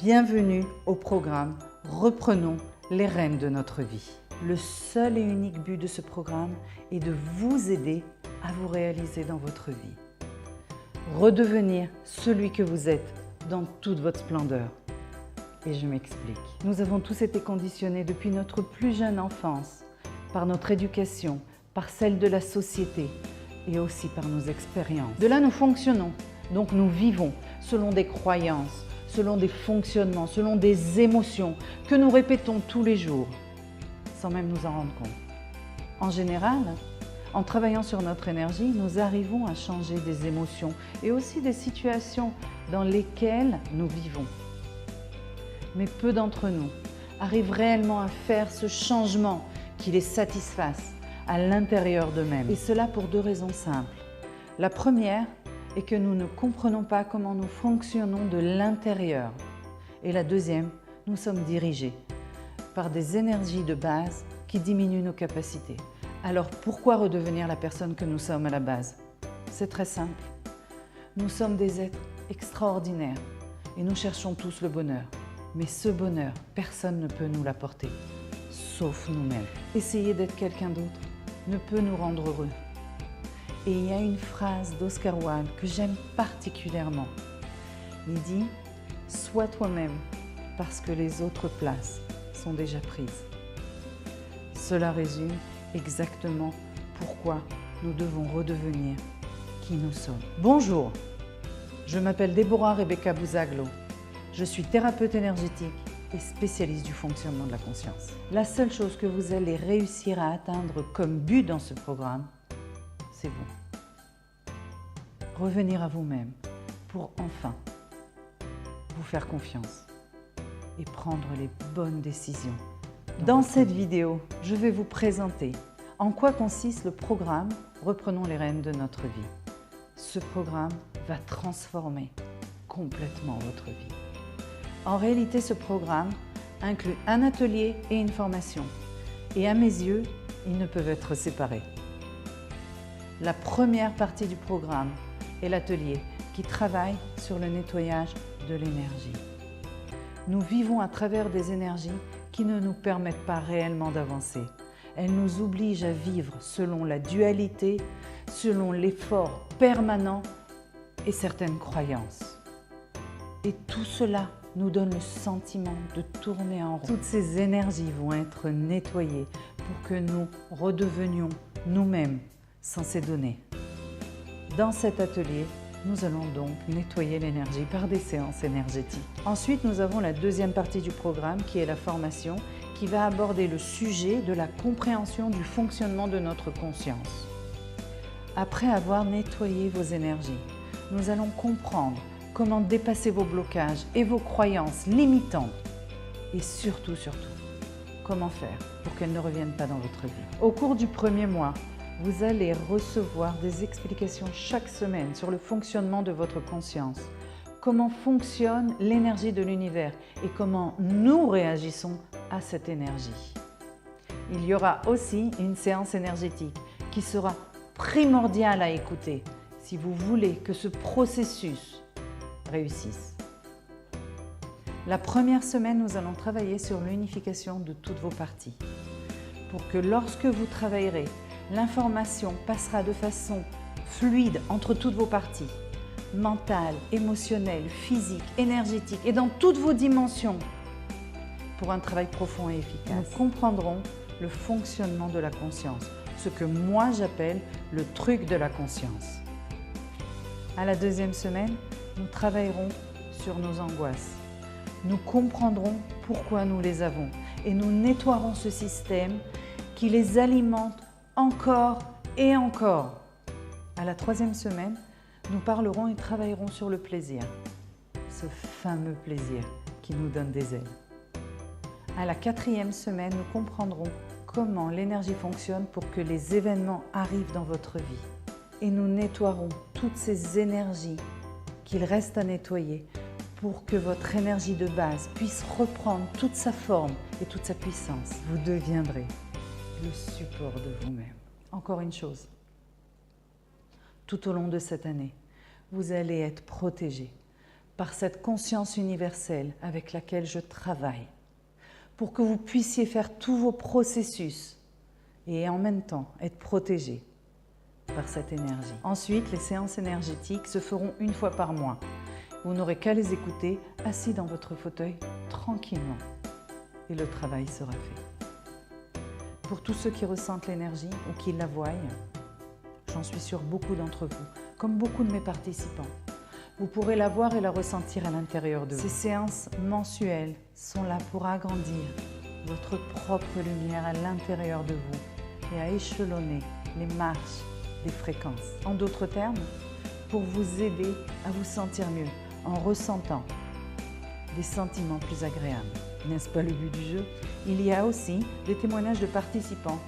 Bienvenue au programme Reprenons les rênes de notre vie. Le seul et unique but de ce programme est de vous aider à vous réaliser dans votre vie. Redevenir celui que vous êtes dans toute votre splendeur. Et je m'explique. Nous avons tous été conditionnés depuis notre plus jeune enfance, par notre éducation, par celle de la société et aussi par nos expériences. De là, nous fonctionnons, donc nous vivons selon des croyances, selon des fonctionnements, selon des émotions que nous répétons tous les jours, sans même nous en rendre compte. En général, en travaillant sur notre énergie, nous arrivons à changer des émotions et aussi des situations dans lesquelles nous vivons. Mais peu d'entre nous arrivent réellement à faire ce changement qui les satisfasse à l'intérieur d'eux-mêmes. Et cela pour deux raisons simples. La première est que nous ne comprenons pas comment nous fonctionnons de l'intérieur. Et la deuxième, nous sommes dirigés par des énergies de base qui diminuent nos capacités. Alors pourquoi redevenir la personne que nous sommes à la base? C'est très simple. Nous sommes des êtres extraordinaires et nous cherchons tous le bonheur. Mais ce bonheur, personne ne peut nous l'apporter, sauf nous-mêmes. Essayer d'être quelqu'un d'autre ne peut nous rendre heureux. Et il y a une phrase d'Oscar Wilde que j'aime particulièrement. Il dit « Sois toi-même parce que les autres places sont déjà prises ». Cela résume exactement pourquoi nous devons redevenir qui nous sommes. Bonjour, je m'appelle Deborah Rebecca Buzaglo. Je suis thérapeute énergétique et spécialiste du fonctionnement de la conscience. La seule chose que vous allez réussir à atteindre comme but dans ce programme, c'est vous. Revenir à vous-même pour enfin vous faire confiance et prendre les bonnes décisions. Dans cette vidéo, je vais vous présenter en quoi consiste le programme Reprenons les rênes de notre vie. Ce programme va transformer complètement votre vie. En réalité, ce programme inclut un atelier et une formation. Et à mes yeux, ils ne peuvent être séparés. La première partie du programme est l'atelier qui travaille sur le nettoyage de l'énergie. Nous vivons à travers des énergies qui ne nous permettent pas réellement d'avancer. Elles nous obligent à vivre selon la dualité, selon l'effort permanent et certaines croyances. Et tout cela nous donne le sentiment de tourner en rond. Toutes ces énergies vont être nettoyées pour que nous redevenions nous-mêmes sans ces données. Dans cet atelier, nous allons donc nettoyer l'énergie par des séances énergétiques. Ensuite, nous avons la deuxième partie du programme qui est la formation qui va aborder le sujet de la compréhension du fonctionnement de notre conscience. Après avoir nettoyé vos énergies, nous allons comprendre comment dépasser vos blocages et vos croyances limitantes. Et surtout, comment faire pour qu'elles ne reviennent pas dans votre vie. Au cours du premier mois, vous allez recevoir des explications chaque semaine sur le fonctionnement de votre conscience, comment fonctionne l'énergie de l'univers et comment nous réagissons à cette énergie. Il y aura aussi une séance énergétique qui sera primordiale à écouter si vous voulez que ce processus réussisse. La première semaine, nous allons travailler sur l'unification de toutes vos parties pour que lorsque vous travaillerez, l'information passera de façon fluide entre toutes vos parties, mentale, émotionnelle, physique, énergétique et dans toutes vos dimensions pour un travail profond et efficace. Nous comprendrons le fonctionnement de la conscience, ce que moi j'appelle le truc de la conscience. À la deuxième semaine, nous travaillerons sur nos angoisses. Nous comprendrons pourquoi nous les avons et nous nettoierons ce système qui les alimente encore et encore. À la troisième semaine, nous parlerons et travaillerons sur le plaisir, ce fameux plaisir qui nous donne des ailes. À la quatrième semaine, nous comprendrons comment l'énergie fonctionne pour que les événements arrivent dans votre vie. Et nous nettoierons toutes ces énergies qu'il reste à nettoyer pour que votre énergie de base puisse reprendre toute sa forme et toute sa puissance. Vous deviendrez le support de vous-même. Encore une chose, tout au long de cette année, vous allez être protégé par cette conscience universelle avec laquelle je travaille, pour que vous puissiez faire tous vos processus et en même temps être protégé par cette énergie. Ensuite, les séances énergétiques se feront une fois par mois. Vous n'aurez qu'à les écouter assis dans votre fauteuil tranquillement et le travail sera fait. Pour tous ceux qui ressentent l'énergie ou qui la voient, j'en suis sûre beaucoup d'entre vous, comme beaucoup de mes participants, vous pourrez la voir et la ressentir à l'intérieur de vous. Ces séances mensuelles sont là pour agrandir votre propre lumière à l'intérieur de vous et à échelonner les marches des fréquences. En d'autres termes, pour vous aider à vous sentir mieux en ressentant des sentiments plus agréables. N'est-ce pas le but du jeu? Il y a aussi des témoignages de participants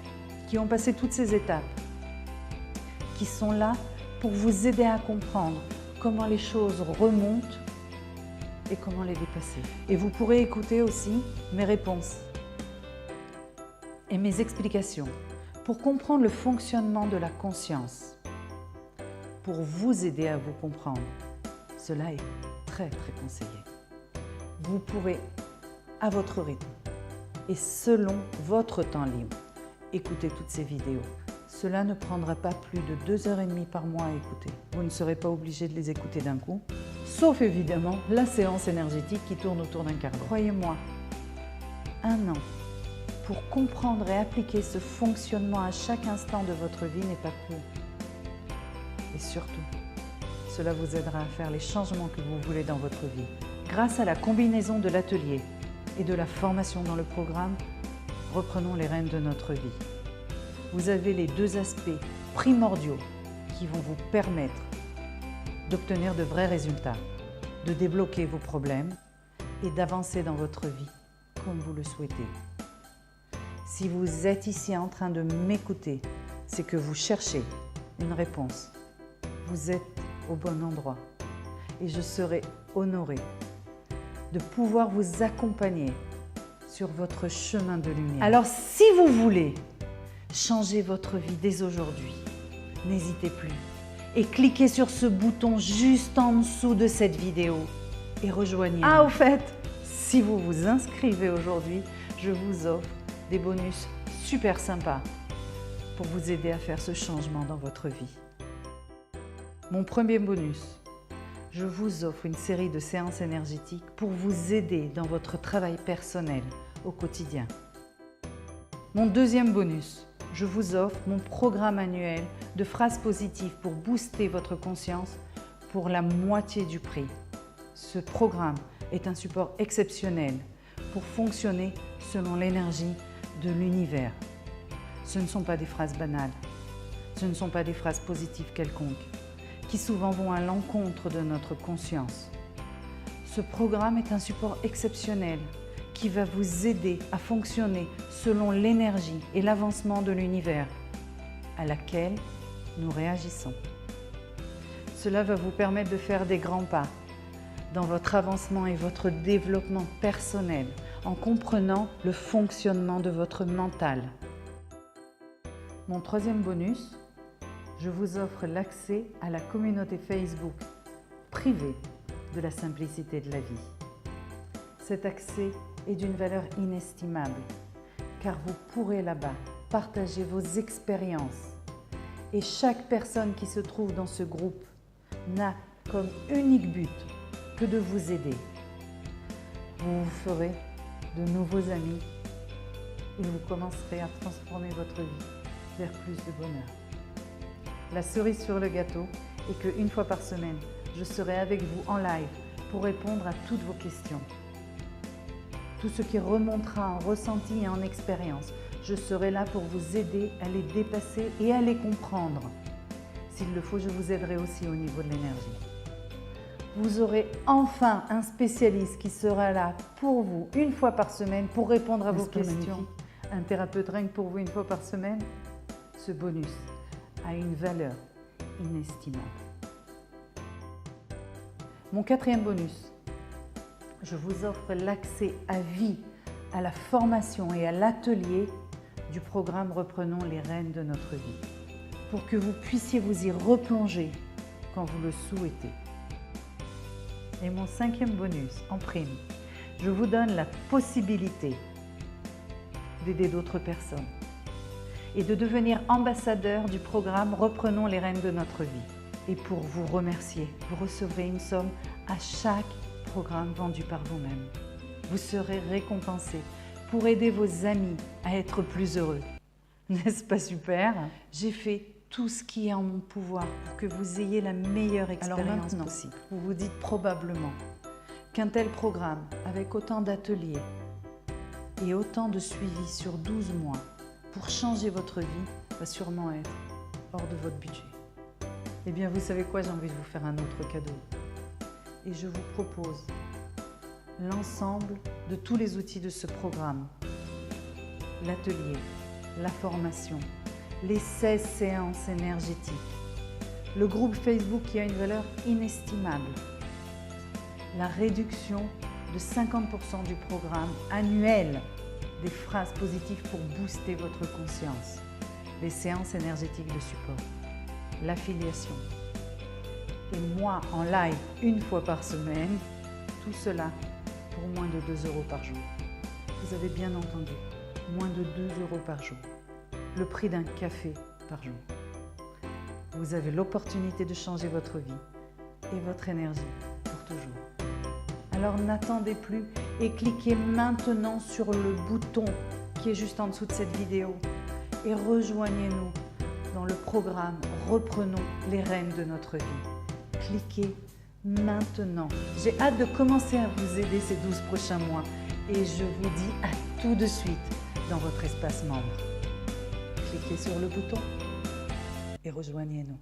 qui ont passé toutes ces étapes, qui sont là pour vous aider à comprendre comment les choses remontent et comment les dépasser. Et vous pourrez écouter aussi mes réponses et mes explications pour comprendre le fonctionnement de la conscience, pour vous aider à vous comprendre. Cela est très conseillé. Vous pourrez, à votre rythme et selon votre temps libre, écouter toutes ces vidéos. Cela ne prendra pas plus de 2h30 par mois à écouter. Vous ne serez pas obligé de les écouter d'un coup, sauf évidemment la séance énergétique qui tourne autour d'un quart d'heure. Croyez-moi, 1 an pour comprendre et appliquer ce fonctionnement à chaque instant de votre vie n'est pas court. Et surtout, cela vous aidera à faire les changements que vous voulez dans votre vie. Grâce à la combinaison de l'atelier et de la formation dans le programme, reprenons les rênes de notre vie. Vous avez les 2 aspects primordiaux qui vont vous permettre d'obtenir de vrais résultats, de débloquer vos problèmes et d'avancer dans votre vie comme vous le souhaitez. Si vous êtes ici en train de m'écouter, c'est que vous cherchez une réponse. Vous êtes au bon endroit et je serai honorée de pouvoir vous accompagner sur votre chemin de lumière. Alors si vous voulez changer votre vie dès aujourd'hui, n'hésitez plus et cliquez sur ce bouton juste en dessous de cette vidéo et rejoignez-nous. Ah, au fait, si vous vous inscrivez aujourd'hui, je vous offre des bonus super sympas pour vous aider à faire ce changement dans votre vie. Mon premier bonus, je vous offre une série de séances énergétiques pour vous aider dans votre travail personnel au quotidien. Mon deuxième bonus, je vous offre mon programme annuel de phrases positives pour booster votre conscience pour la moitié du prix. Ce programme est un support exceptionnel pour fonctionner selon l'énergie de l'univers. Ce ne sont pas des phrases banales, ce ne sont pas des phrases positives quelconques, qui souvent vont à l'encontre de notre conscience. Ce programme est un support exceptionnel qui va vous aider à fonctionner selon l'énergie et l'avancement de l'univers à laquelle nous réagissons. Cela va vous permettre de faire des grands pas dans votre avancement et votre développement personnel en comprenant le fonctionnement de votre mental. Mon troisième bonus, je vous offre l'accès à la communauté Facebook privée de la simplicité de la vie. Cet accès est d'une valeur inestimable car vous pourrez là-bas partager vos expériences et chaque personne qui se trouve dans ce groupe n'a comme unique but que de vous aider. Vous vous ferez de nouveaux amis et vous commencerez à transformer votre vie vers plus de bonheur. La cerise sur le gâteau est qu'une fois par semaine, je serai avec vous en live pour répondre à toutes vos questions. Tout ce qui remontera en ressenti et en expérience, je serai là pour vous aider à les dépasser et à les comprendre. S'il le faut, je vous aiderai aussi au niveau de l'énergie. Vous aurez enfin un spécialiste qui sera là pour vous une fois par semaine pour répondre à vos questions. Un thérapeute rien que pour vous une fois par semaine. Ce bonus a une valeur inestimable. Mon quatrième bonus, je vous offre l'accès à vie à la formation et à l'atelier du programme Reprenons les rênes de notre vie pour que vous puissiez vous y replonger quand vous le souhaitez. Et mon 5e bonus, en prime, je vous donne la possibilité d'aider d'autres personnes et de devenir ambassadeur du programme Reprenons les rênes de notre vie. Et pour vous remercier, vous recevrez une somme à chaque programme vendu par vous-même. Vous serez récompensé pour aider vos amis à être plus heureux. N'est-ce pas super? J'ai fait tout ce qui est en mon pouvoir pour que vous ayez la meilleure expérience possible. Vous vous dites probablement qu'un tel programme, avec autant d'ateliers et autant de suivi sur 12 mois, pour changer votre vie, va sûrement être hors de votre budget. Eh bien, vous savez quoi? J'ai envie de vous faire un autre cadeau. Et je vous propose l'ensemble de tous les outils de ce programme. L'atelier, la formation, les 16 séances énergétiques, le groupe Facebook qui a une valeur inestimable, la réduction de 50% du programme annuel des phrases positives pour booster votre conscience, les séances énergétiques de support, l'affiliation et moi en live une fois par semaine, tout cela pour moins de 2 € par jour. Vous avez bien entendu, moins de 2 € par jour, le prix d'un café par jour. Vous avez l'opportunité de changer votre vie et votre énergie pour toujours. Alors n'attendez plus et cliquez maintenant sur le bouton qui est juste en dessous de cette vidéo et rejoignez-nous dans le programme Reprenons les rênes de notre vie. Cliquez maintenant. J'ai hâte de commencer à vous aider ces 12 prochains mois et je vous dis à tout de suite dans votre espace membre. Cliquez sur le bouton et rejoignez-nous.